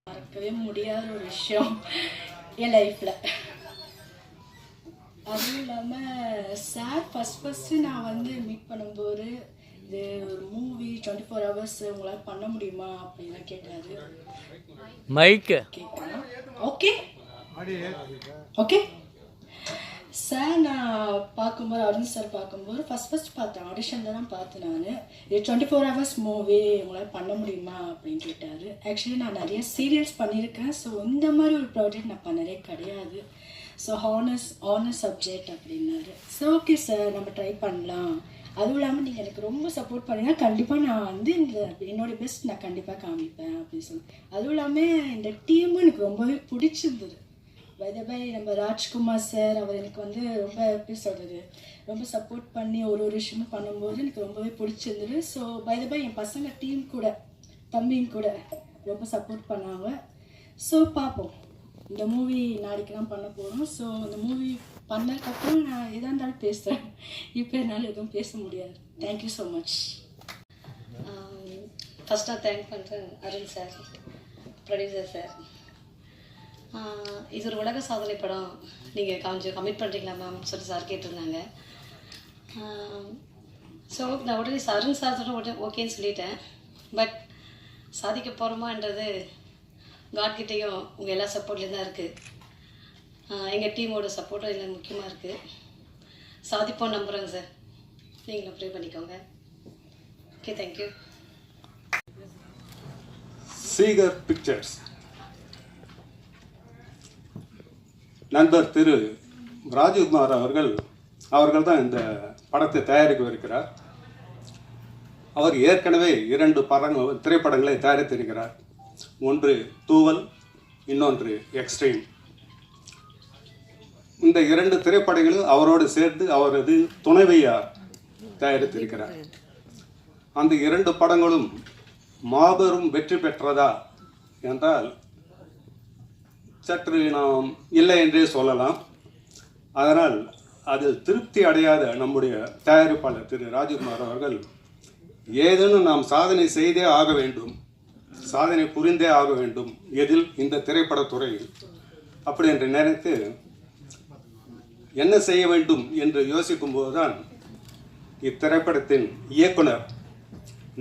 மறக்கவே முடியாத ஒரு விஷயம் என் லைஃப்பில். அதுவும் இல்லாமல் சார் ஃபஸ்ட்டு நான் வந்து மீட் பண்ணும்போது இது ஒரு மூவி 24 hours உங்களால் பண்ண முடியுமா அப்படின்லாம் கேட்டார். மைக்கு கேட்குறேன். ஓகே ஓகே சார் நான் பார்க்கும்போது அருண் சார் பார்க்கும்போது ஃபஸ்ட் பார்த்தேன், ஆடிஷனில் தான் பார்த்தேன். நான் இது 24 hours மூவி உங்களால் பண்ண முடியுமா அப்படின்னு கேட்டார். ஆக்சுவலி நான் நிறைய சீரியல்ஸ் பண்ணியிருக்கேன். ஸோ இந்த மாதிரி ஒரு ப்ராஜெக்ட் நான் பண்ணதே கிடையாது. ஸோ ஹானஸ் சப்ஜெக்ட் அப்படின்னாரு. ஸோ ஓகே சார் நம்ம ட்ரை பண்ணலாம். அதுவும் இல்லாமல் நீங்கள் எனக்கு ரொம்ப சப்போர்ட் பண்ணிங்கன்னா கண்டிப்பாக நான் வந்து என்னோடய பெஸ்ட் நான் கண்டிப்பாக காமிப்பேன் அப்படின்னு சொல்லி. அதுவும் இல்லாமல் இந்த டீமும் எனக்கு ரொம்பவே பிடிச்சிருந்தது. பை நம்ம ராஜ்குமார் சார் அவர் எனக்கு வந்து ரொம்ப எப்படி சொல்கிறது, ரொம்ப சப்போர்ட் பண்ணி ஒரு விஷயமும் பண்ணும்போது எனக்கு ரொம்பவே பிடிச்சிருந்தது. ஸோ பை என் பசங்க டீம் கூட தம்பிங்க கூட ரொம்ப சப்போர்ட் பண்ணாங்க. ஸோ பார்ப்போம், இந்த மூவி நாளைக்கு பண்ண போகிறோம். ஸோ இந்த மூவி பண்ணதுக்கப்புறம் நான் எதாக இருந்தாலும் பேசுகிறேன். இப்போ என்னால் எதுவும் பேச முடியாது. Thank you so much. ஃபஸ்ட்டாக தேங்க் பண்ணுறேன் அருண் சார், ப்ரொடியூசர் சார். இது ஒரு உலக சாதனை படம், நீங்கள் கொஞ்சம் கமிட் பண்ணுறீங்களா மேம் சொல்லி சார் கேட்டிருந்தாங்க. ஸோ நான் உடனே அருண் சார் உடனே ஓகேன்னு சொல்லிட்டேன். பட் சாதிக்க போகிறோமான்றது காட்கிட்டையும் உங்கள் எல்லா சப்போர்ட்லேயும் தான் இருக்குது. எங்கள் டீமோட சப்போர்ட்டும் இதில் முக்கியமாக இருக்குது. சாதிப்போம் நம்புகிறேங்க சார், நீங்களும் ப்ரே பண்ணிக்கோங்க. Okay, thank you. சீகர் பிக்சர்ஸ் நண்பர் திரு ராஜகுமார் அவர்கள் தான் இந்த படத்தை தயாரிக்கவிருக்கிறார். அவர் ஏற்கனவே 2 திரைப்படங்களை தயாரித்திருக்கிறார். ஒன்று தூவல், இன்னொன்று எக்ஸ்ட்ரீம். இந்த 2 திரைப்படங்களும் அவரோடு சேர்த்து அவரது துணைவியார் தயாரித்திருக்கிறார். அந்த 2 படங்களும் மாபெரும் வெற்றி பெற்றதா என்றால் சற்று நாம் இல்லை என்றே சொல்லலாம். அதனால் அதில் திருப்தி அடையாத நம்முடைய தயாரிப்பாளர் திரு ராஜகுமார் அவர்கள் ஏதேனும் நாம் சாதனை செய்தே ஆக வேண்டும், சாதனை புரிந்தே ஆக வேண்டும் எதில் இந்த திரைப்படத்துறையில் அப்படி என்று நினைத்து என்ன செய்ய வேண்டும் என்று யோசிக்கும் போதுதான் இத்திரைப்படத்தின் இயக்குனர்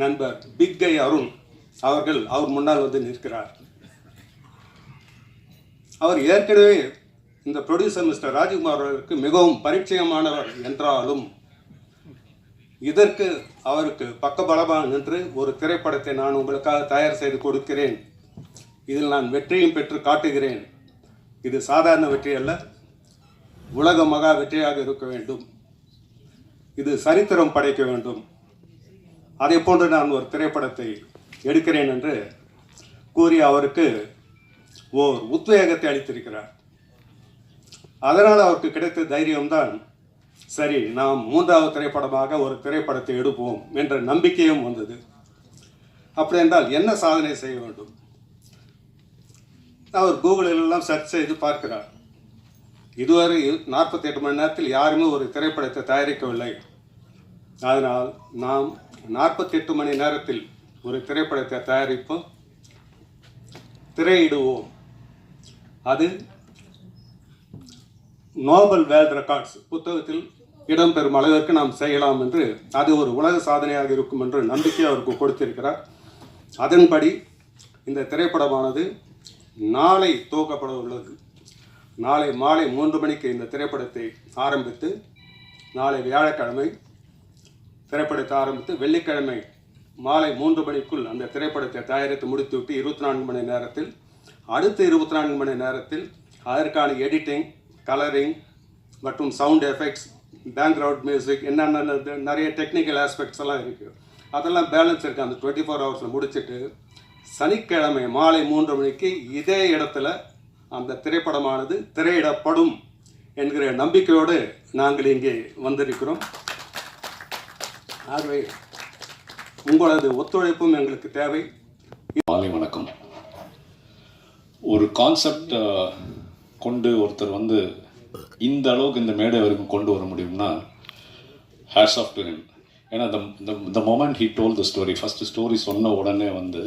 நண்பர் பிக்கை அருண் அவர் முன்னால் வந்து நிற்கிறார். அவர் ஏற்கனவே இந்த ப்ரொடியூசர் மிஸ்டர் ராஜகுமார் அவர்களுக்கு மிகவும் பரிச்சயமானவர் என்றாலும் இதற்கு அவருக்கு பக்கபலமாக நின்று ஒரு திரைப்படத்தை நான் உங்களுக்காக தயார் செய்து கொடுக்கிறேன், இதில் நான் வெற்றியும் பெற்று காட்டுகிறேன், இது சாதாரண வெற்றி அல்ல, உலக மகா வெற்றியாக இருக்க வேண்டும், இது சரித்திரம் படைக்க வேண்டும், அதை போன்று நான் ஒரு திரைப்படத்தை எடுக்கிறேன் என்று கூறி அவருக்கு ஓர் உத்வேகத்தை அளித்திருக்கிறார். அதனால் அவருக்கு கிடைத்த தைரியம்தான் சரி நாம் 3வது திரைப்படமாக ஒரு திரைப்படத்தை எடுப்போம் என்ற நம்பிக்கையும் வந்தது. அப்படி என்றால் என்ன சாதனை செய்ய வேண்டும்? அவர் கூகுளிலெல்லாம் சர்ச் செய்து பார்க்கிறார். இதுவரை 48 மணி நேரத்தில் யாருமே ஒரு திரைப்படத்தை தயாரிக்கவில்லை. அதனால் நாம் 48 மணி நேரத்தில் ஒரு திரைப்படத்தை தயாரிப்போம், திரையிடுவோம். அது நோபல் வேர்ல்ட் ரெக்கார்ட்ஸ் புத்தகத்தில் இடம்பெறும் அளவிற்கு நாம் செய்யலாம் என்று, அது ஒரு உலக சாதனையாக இருக்கும் என்று நம்பிக்கை அவருக்கு கொடுத்திருக்கிறார். அதன்படி இந்த திரைப்படமானது நாளை துவக்கப்பட உள்ளது. நாளை மாலை 3 மணிக்கு இந்த திரைப்படத்தை ஆரம்பித்து, நாளை வியாழக்கிழமை திரைப்படத்தை ஆரம்பித்து வெள்ளிக்கிழமை மாலை 3 மணிக்குள் அந்த திரைப்படத்தை தயாரித்து முடித்துவிட்டு 24 மணி நேரத்தில், அடுத்த 24 மணி நேரத்தில் அதற்கான எடிட்டிங், கலரிங் மற்றும் சவுண்ட் எஃபெக்ட்ஸ், பேக்ரவுண்ட் மியூசிக், என்னென்ன நிறைய டெக்னிக்கல் ஆஸ்பெக்ட்ஸ் எல்லாம் இருக்குது, அதெல்லாம் பேலன்ஸ் இருக்குது. அந்த 24 ஹவர்ஸில் முடிச்சுட்டு சனிக்கிழமை மாலை 3 மணிக்கு இதே இடத்துல அந்த திரைப்படமானது திரையிடப்படும் என்கிற நம்பிக்கையோடு நாங்கள் இங்கே வந்திருக்கிறோம். ஆகவே உங்களது ஒத்துழைப்பும் எங்களுக்கு தேவை. மாலை வணக்கம். ஒரு கான்செப்ட் கொண்டு ஒருத்தர் வந்து இந்த அளவுக்கு இந்த மேடை வரைக்கும் கொண்டு வர முடியும்னா ஹேட்ஸ் ஆஃப் டு ஹிம். ஏன்னா the moment he told the story, first story சொன்ன உடனே வந்து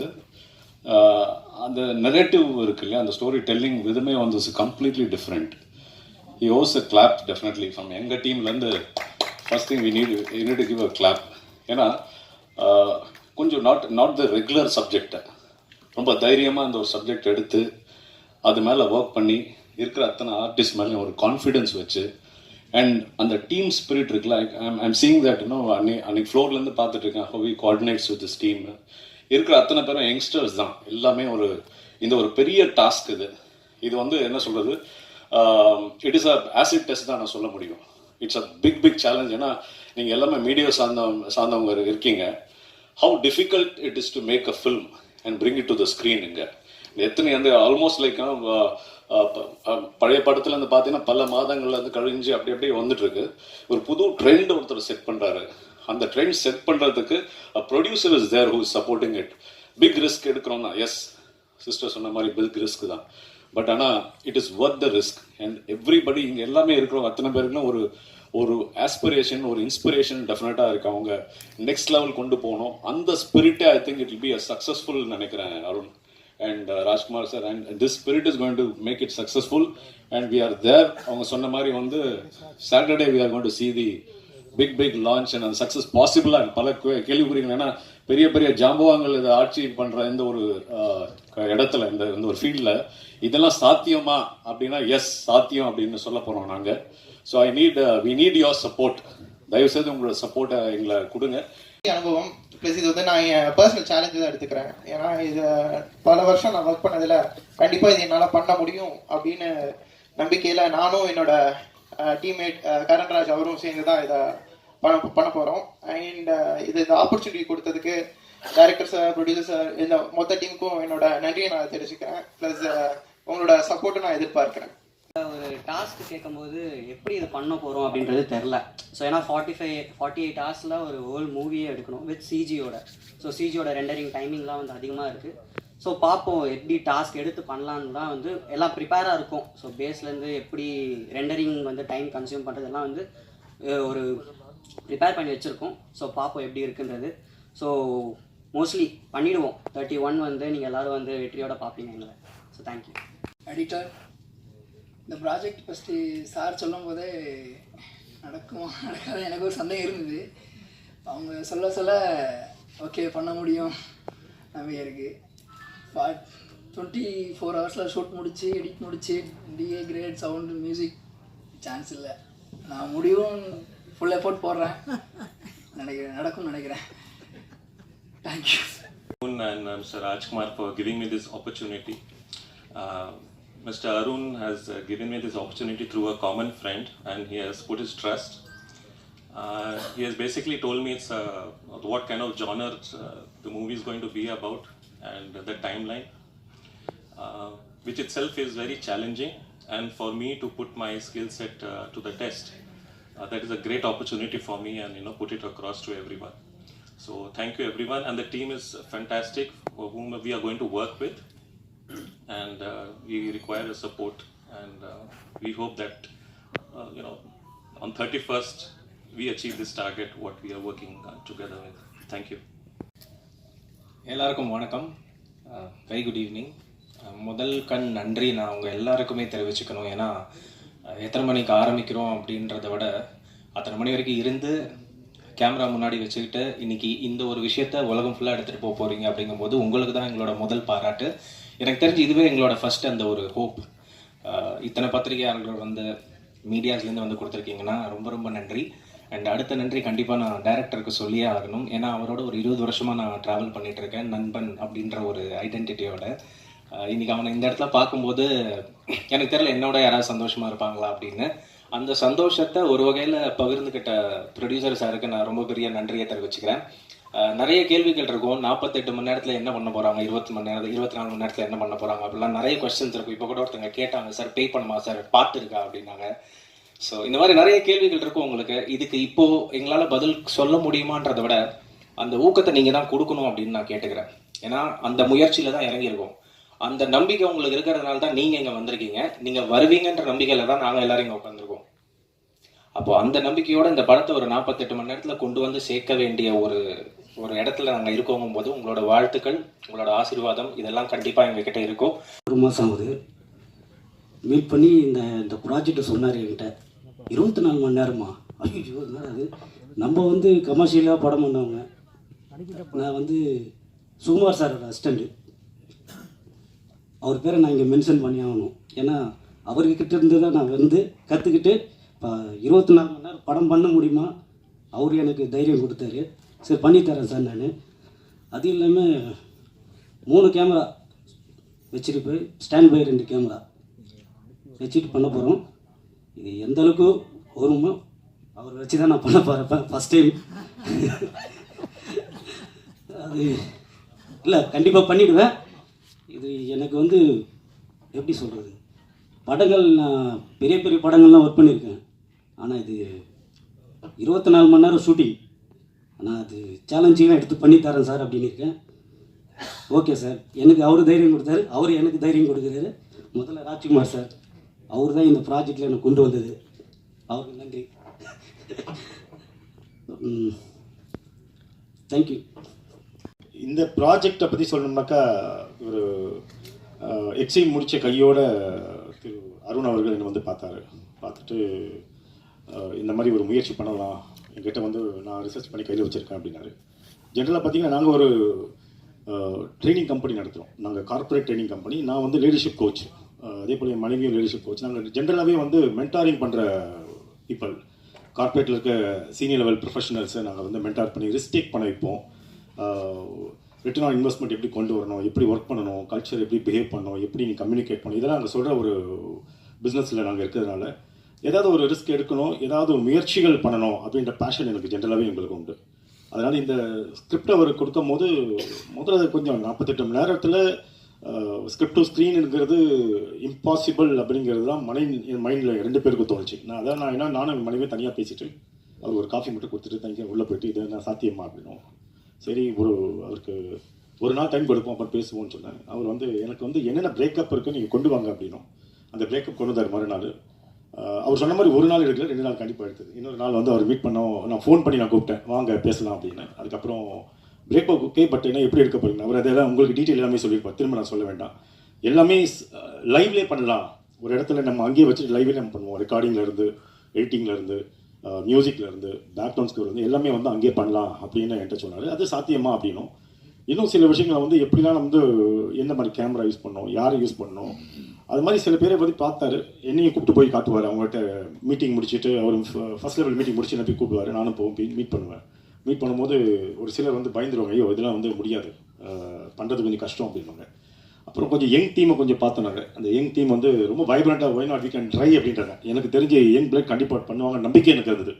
அந்த நெரேட்டிவ் இருக்கு இல்லையா, அந்த ஸ்டோரி டெல்லிங் விதமே வந்து completely different. he owes a clap definitely from எங்கள் டீம்லேருந்து. First thing we need to give a clap. ஏன்னா கொஞ்சம் நாட் த ரெகுலர் சப்ஜெக்டை ரொம்ப தைரியமாக அந்த ஒரு சப்ஜெக்ட் எடுத்து அது மேலே ஒர்க் பண்ணி இருக்கிற அத்தனை ஆர்டிஸ்ட் மேலே ஒரு கான்ஃபிடென்ஸ் வச்சு, அண்ட் அந்த டீம் ஸ்பிரிட் இருக்குல்ல, ஐம் சீயிங் தட் இன்னும் அன்னைக்கு ஃப்ளோர்லேருந்து பார்த்துட்டு இருக்கேன் how he coordinates with this team. இருக்கிற அத்தனை பேரும் யங்ஸ்டர்ஸ் தான் எல்லாமே. இந்த ஒரு பெரிய டாஸ்க் இது வந்து என்ன சொல்கிறது, it is a acid test தான் நான் சொல்ல முடியும். It's a big challenge. ஏன்னா நீங்கள் எல்லாமே மீடியா சார்ந்தவங்க இருக்கீங்க. How difficult it is to make a film and bring it to the screen. இங்கே எத்தனை வந்து ஆல்மோஸ்ட் லைக் பழைய படத்தில் வந்து பார்த்தீங்கன்னா பல மாதங்கள்ல வந்து கழிஞ்சு அப்படியே வந்துட்டு இருக்கு. ஒரு புது ட்ரெண்ட் ஒருத்தர் செட் பண்ணுறாரு. அந்த ட்ரெண்ட் செட் பண்ணுறதுக்கு producer is there who is supporting it. Big risk எடுக்கிறோம்னா எஸ், சிஸ்டர் சொன்ன மாதிரி பிக் ரிஸ்க் தான். பட் ஆனால் it is worth the risk. And everybody இங்கே எல்லாமே இருக்கிறவங்க அத்தனை பேருக்குலாம் ஒரு ஆஸ்பிரேஷன், ஒரு இன்ஸ்பிரேஷன் டெஃபினட்டாக இருக்கு. அவங்க நெக்ஸ்ட் லெவல் கொண்டு போகணும். அந்த ஸ்பிரிட்டே I think it will be a successful நினைக்கிறேன் Arun and Rajkumar sir, and this spirit is going to make it successful, and we are there. அவங்க சொன்ன மாதிரி வந்து Saturday we are going to see the big launch and success possible. and பல கேள்விக்குறிகள். ஏன்னா பெரிய ஜாம்பவான்கள் இதை ஆட்சி பண்ணுற இந்த ஒரு இடத்துல, இந்த ஒரு ஃபீல்டில் இதெல்லாம் சாத்தியமா அப்படின்னா எஸ் சாத்தியம் அப்படின்னு சொல்ல போகிறோம் நாங்கள். So we need your support. தயவுசெய்து உங்களோட சப்போர்ட்டை எங்களை கொடுங்க. அனுபவம் ப்ளஸ் இது வந்து நான் என் பர்சனல் சேலஞ்சு தான் எடுத்துக்கிறேன். ஏன்னா இது பல வருஷம் நான் ஒர்க் பண்ணதில் கண்டிப்பாக இது என்னால் பண்ண முடியும் அப்படின்னு நம்பிக்கையில் நானும் என்னோட டீம்மேட் கரண்ராஜ் அவரும் சேர்ந்து தான் இதை பண்ண போகிறோம். அண்ட் இது இந்த ஆப்பர்ச்சுனிட்டி கொடுத்ததுக்கு டைரக்டர் சார், ப்ரொடியூசர் சார், இந்த மொத்த டீமுக்கும் என்னோட நன்றியை நான் தெரிவிச்சுக்கிறேன். ப்ளஸ் உங்களோட சப்போர்ட்டை நான் எதிர்பார்க்கிறேன். ஒரு டாஸ்க் கேட்கும்போது எப்படி இது பண்ண போகிறோம் அப்படின்றது தெரில. ஸோ ஏன்னா 48 ஹவர்ஸில் ஒரு ஹோல் மூவியே எடுக்கணும் வித் சிஜியோட. ஸோ சிஜியோட ரெண்டரிங் டைமிங்லாம் வந்து அதிகமாக இருக்குது. ஸோ பார்ப்போம் எப்படி டாஸ்க் எடுத்து பண்ணலான்னு தான் வந்து எல்லாம் ப்ரிப்பேராக இருக்கும். ஸோ பேஸ்லேருந்து எப்படி ரெண்டரிங் வந்து டைம் கன்சியூம் பண்ணுறதெல்லாம் வந்து ஒரு ப்ரிப்பேர் பண்ணி வச்சுருக்கோம். ஸோ பார்ப்போம் எப்படி இருக்குன்றது. ஸோ மோஸ்ட்லி பண்ணிவிடுவோம். 31 வந்து நீங்கள் எல்லோரும் வந்து வெற்றியோட பார்ப்பீங்க எங்களை. So thank you. எடிட்டர், இந்த ப்ராஜெக்ட் ஃபஸ்ட்டு சார் சொல்லும் போதே நடக்குமா நடக்காத எனக்கு ஒரு சந்தேகம் இருந்தது. அவங்க சொல்ல ஓகே பண்ண முடியும் நம்பிக்கை இருக்குது. 24 ஹவர்ஸில் ஷூட் முடித்து எடிட் முடித்து DI grade sound music chance இல்லை. நான் முடிவும் ஃபுல் எஃபோர்ட் போடுறேன். நடக்கும்னு நினைக்கிறேன். Thank you. And Mr. Rajkumar for giving me this opportunity. Mr. Arun has given me this opportunity through a common friend, and he has put his trust. He has basically told me it's what kind of genre the movie is going to be about and the timeline, which itself is very challenging, and for me to put my skill set to the test, that is a great opportunity for me, and put it across to everyone. So thank you everyone, and the team is fantastic for whom we are going to work with, and we require your support, and we hope that on 31st we achieve this target, what we are working together with. Thank you. எல்லாருக்கும் வணக்கம். Very good evening. முதல் கண் நன்றி நான் உங்கள் எல்லாருக்குமே தெரிவிச்சுக்கணும். ஏன்னா எத்தனை மணிக்கு ஆரம்பிக்கிறோம் அப்படின்றத விட அத்தனை மணி வரைக்கும் இருந்து கேமரா முன்னாடி வச்சுக்கிட்டு இன்றைக்கி இந்த ஒரு விஷயத்த உலகம் ஃபுல்லாக எடுத்துகிட்டு போக போகிறீங்க அப்படிங்கும்போது உங்களுக்கு தான் எங்களோட முதல் பாராட்டு. எனக்கு தெரிஞ்சு இதுவே எங்களோட ஃபஸ்ட் அந்த ஒரு ஹோப். இத்தனை பத்திரிகையாளர்கள் வந்து மீடியாஸ்லேருந்து வந்து கொடுத்துருக்கீங்கன்னா ரொம்ப ரொம்ப நன்றி. அண்ட் அடுத்த நன்றி கண்டிப்பாக நான் டைரக்டருக்கு சொல்லியே ஆகணும். ஏன்னா அவரோட ஒரு 20 வருஷமாக நான் ட்ராவல் பண்ணிகிட்ருக்கேன், நண்பன் அப்படின்ற ஒரு ஐடென்டிட்டியோட. இன்றைக்கி அவனை இந்த இடத்துல பார்க்கும்போது எனக்கு தெரியல என்னோட யாராவது சந்தோஷமாக இருப்பாங்களா அப்படின்னு. அந்த சந்தோஷத்தை ஒரு வகையில் பகிர்ந்துக்கிட்ட ப்ரொடியூசர் சாருக்கு நான் ரொம்ப பெரிய நன்றியை தெரிவிச்சுக்கிறேன். நிறைய கேள்விகள் இருக்கும். 48 மணி நேரத்தில் என்ன பண்ண போகிறாங்க, 24 மணி நேரத்தில் என்ன பண்ண போகிறாங்க அப்படிலாம் நிறைய கொஸ்டின்ஸ் இருக்கும். இப்போ கூட ஒருத்தங்க கேட்டாங்க, சார் பே பண்ணுமா சார், பார்த்துருக்கா அப்படின்னாங்க. ஸோ இந்த மாதிரி நிறைய கேள்விகள் இருக்கும் உங்களுக்கு. இதுக்கு இப்போது எங்களால் பதில் சொல்ல முடியுமான்றதை விட அந்த ஊக்கத்தை நீங்கள் தான் கொடுக்கணும் அப்படின்னு நான் கேட்டுக்கிறேன். ஏன்னா அந்த முயற்சியில் தான் இறங்கியிருக்கோம். அந்த நம்பிக்கை உங்களுக்கு இருக்கிறதுனால தான் நீங்கள் இங்கே வந்திருக்கீங்க. நீங்கள் வருவீங்கன்ற நம்பிக்கையில் தான் நாங்கள் எல்லாரும் இங்கே உட்காந்துருக்கோம். அப்போது அந்த நம்பிக்கையோடு இந்த படத்தை ஒரு 48 மணி நேரத்தில் கொண்டு வந்து சேர்க்க வேண்டிய ஒரு இடத்துல நாங்கள் இருக்கோங்கும் போது உங்களோட வாழ்த்துக்கள், உங்களோட ஆசீர்வாதம் இதெல்லாம் கண்டிப்பாக எங்ககிட்ட இருக்கும். 1 மாதம் ஆகுது மீட் பண்ணி இந்த ப்ராஜெக்டை சொன்னார் என்கிட்ட. 24 மணி நேரமா? ஐயோ என்னடா அது, நம்ம வந்து கமர்ஷியலாக படம் பண்ணவங்க. நான் வந்து சுகுமார் சாரோட அசிஸ்டண்ட்டு. அவர் பேரை நான் இங்கே மென்ஷன் பண்ணி ஆகணும். ஏன்னா அவர்கிட்ட இருந்து தான் நான் வந்து கற்றுக்கிட்டு இப்போ 24 மணி நேரம் படம் பண்ண முடியுமா, அவர் எனக்கு தைரியம் கொடுத்தாரு. சரி பண்ணித்தரேன் சார் நான். அது இல்லாமல் 3 கேமரா வச்சுட்டு போய் ஸ்டாண்ட் பை 2 கேமரா வச்சுட்டு பண்ண போகிறோம். இது எந்த அளவுக்கு வருமோ அவர் வச்சு தான் நான் பண்ண போகிறேன் ஃபஸ்ட் டைம். அது இல்லை, கண்டிப்பாக பண்ணிவிடுவேன். இது எனக்கு வந்து எப்படி சொல்கிறது, படங்கள் நான் பெரிய பெரிய படங்கள்லாம் ஒர்க் பண்ணியிருக்கேன். ஆனால் இது 24 மணி நேரம் ஷூட்டிங். ஆனால் அது சேலஞ்சிங்காக எடுத்து பண்ணி தரேன் சார் அப்படின்னு இருக்கேன். ஓகே சார், எனக்கு அவர் தைரியம் கொடுத்தாரு, அவர் எனக்கு தைரியம் கொடுக்குறாரு. முதல்ல ராஜ்குமார் சார், அவர் தான் இந்த ப்ராஜெக்டில் எனக்கு கொண்டு வந்தது. அவருக்கு நன்றி. தேங்க்யூ. இந்த ப்ராஜெக்டை பற்றி சொல்லணும்னாக்கா, ஒரு எக்ஸைம் முடித்த கையோட திரு அருண் அவர்கள் என்னை வந்து பார்த்துட்டு இந்த மாதிரி ஒரு முயற்சி பண்ணலாம், என்கிட்ட வந்து நான் ரிசர்ச் பண்ணி கையில் வச்சுருக்கேன் அப்படின்னாரு. ஜென்ரலாக பார்த்தீங்கன்னா நாங்கள் ஒரு ட்ரைனிங் கம்பெனி நடத்துகிறோம். நாங்கள் கார்ப்பரேட் ட்ரைனிங் கம்பெனி. நான் வந்து லீடர்ஷிப் கோச், அதே போல் என் மனைவியும் லீடர்ஷிப் கோச். நாங்கள் ஜென்ரலாகவே வந்து மென்டாரிங் பண்ணுற பீப்பிள், கார்ப்பரேட்டில் இருக்க சீனியர் லெவல் ப்ரொஃபஷனல்ஸை நாங்கள் வந்து மென்டார் பண்ணி ரிஸ்க் டேக் பண்ண வைப்போம். ரிட்டர்ன் ஆன் இன்வெஸ்ட்மெண்ட் எப்படி கொண்டு வரணும், எப்படி ஒர்க் பண்ணணும், கல்ச்சர் எப்படி பிஹேவ் பண்ணணும், எப்படி நீங்கள் கம்யூனிகேட் பண்ணணும், இதெல்லாம் நாங்கள் சொல்கிற ஒரு பிஸ்னஸில் நாங்கள் இருக்கிறதுனால ஏதாவது ஒரு ரிஸ்க் எடுக்கணும், ஏதாவது ஒரு முயற்சிகள் பண்ணணும் அப்படின்ற பேஷன் எனக்கு ஜென்ரலாகவே எங்களுக்கு உண்டு. அதனால் இந்த ஸ்கிரிப்ட் அவர் கொடுக்கும் போது முதல்ல கொஞ்சம் 48 மணி நேரத்தில் ஸ்கிரிப்ட் டு ஸ்க்ரீனுங்கிறது இம்பாசிபிள் அப்படிங்கிறது தான் என் மைண்டில் 2 பேருக்கு தோணுச்சு. நானும் மனைவி தனியாக பேசிட்டு அவர் ஒரு காஃபி மட்டும் கொடுத்துட்டு தனியாக உள்ளே போயிட்டு இது நான் சாத்தியமா அப்படின்னும். சரி, அவருக்கு ஒரு நாள் டைம் கொடுப்போம், அப்புறம் பேசுவோம்னு சொன்னேன். அவர் வந்து எனக்கு வந்து என்னென்ன பிரேக்கப் இருக்குது நீங்கள் கொண்டு வாங்க அப்படின்னும். அந்த பிரேக்கப் கொண்டு வந்தார் மறுநாள். அவர் சொன்ன மாதிரி ஒரு நாள் எடுக்கல, 2 நாள் கண்டிப்பாக எடுத்தது. இன்னொரு நாள் வந்து அவர் மீட் பண்ணோம், நான் ஃபோன் பண்ணி நான் கூப்பிட்டேன், வாங்க பேசலாம் அப்படின்னு. அதுக்கப்புறம் பிரேக்கப் ஓகே, பட் என்ன எப்படி எடுக்க போகிறீங்க, அவர் அதெல்லாம் உங்களுக்கு டீட்டெயில் எல்லாமே சொல்லியிருப்பார், திரும்ப நான் சொல்ல வேண்டாம். எல்லாமே லைவ்லேயே பண்ணலாம், ஒரு இடத்துல நம்ம அங்கேயே வச்சுட்டு லைவ்லேயே நம்ம பண்ணுவோம். ரெக்கார்டிங்லேருந்து, எடிட்டிங்லேருந்து, மியூசிக்லேருந்து, பேக்ரவுண்ட் ஸ்கோர் வந்து எல்லாமே வந்து அங்கேயே பண்ணலாம் அப்படின்னு என்கிட்ட சொன்னார். அது சாத்தியமா அப்படின்னும். இன்னும் சில விஷயங்களை வந்து எப்படிலாம் வந்து எந்த மாதிரி கேமரா யூஸ் பண்ணணும், யாரை யூஸ் பண்ணணும், அது மாதிரி சில பேரை பற்றி பார்த்தாரு. என்னையும் கூப்பிட்டு போய் காட்டுவார். அவங்கள்ட்ட மீட்டிங் முடிச்சுட்டு, அவர் ஃபஸ்ட் லெவல் மீட்டிங் முடிச்சு என்ன போய் கூப்பிடுவார், நானும் போய் மீட் பண்ணுவேன். மீட் பண்ணும்போது ஒரு சிலர் வந்து பயந்துருவாங்க, ஐயோ இதெல்லாம் வந்து முடியாது, பண்ணுறது கொஞ்சம் கஷ்டம் அப்படின்வாங்க. அப்புறம் கொஞ்சம் யங் டீமை கொஞ்சம் பார்த்தோன்னாங்க. அந்த யங் டீம் வந்து ரொம்ப வைப்ரண்ட்டாக why not we can try அப்படின்றாங்க. எனக்கு தெரிஞ்ச யங் பிளட் கண்டிப்பாக பண்ணுவாங்க நம்பிக்கை எனக்கு இருந்தது.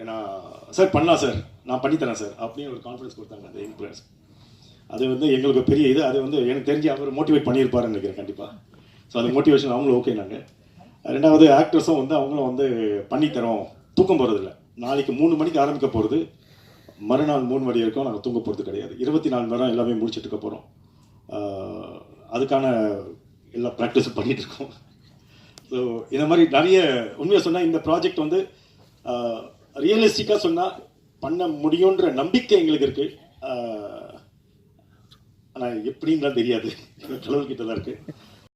ஏன்னா சார் பண்ணலாம் சார், நான் பண்ணித்தரேன் சார் அப்படின்னு ஒரு கான்ஃபிடன்ஸ் கொடுத்தாங்க அந்த யங் பிளேயர்ஸ். அது வந்து எங்களுக்கு பெரிய இது. அது வந்து எனக்கு தெரிஞ்சு அவர் மோட்டிவேட் பண்ணியிருப்பாருன்னு நினைக்கிறேன் கண்டிப்பாக. ஸோ அந்த மோட்டிவேஷன் அவங்களும் ஓகே. நாங்கள் 2வது ஆக்டர்ஸும் வந்து அவங்களும் வந்து பண்ணித்தரோம், தூக்கம் போகிறதில்ல. நாளைக்கு 3 மணிக்கு ஆரம்பிக்க போகிறது, மறுநாள் 3 மணி வரைக்கும் நாங்கள் தூங்க போகிறது கிடையாது. 24 மணி நேரம் எல்லாமே முடிச்சுட்டு இருக்க போகிறோம். அதுக்கான எல்லா ப்ராக்டிஸும் பண்ணிகிட்டு இருக்கோம். ஸோ இந்த மாதிரி நிறைய உண்மையாக சொன்னால் இந்த ப்ராஜெக்ட் வந்து ரியலிஸ்டிக்காக சொன்னால் பண்ண முடியுன்ற நம்பிக்கை எங்களுக்கு இருக்குது. ஆனால் எப்படின்னு தான் தெரியாது, கடவுள்கிட்ட தான் இருக்குது.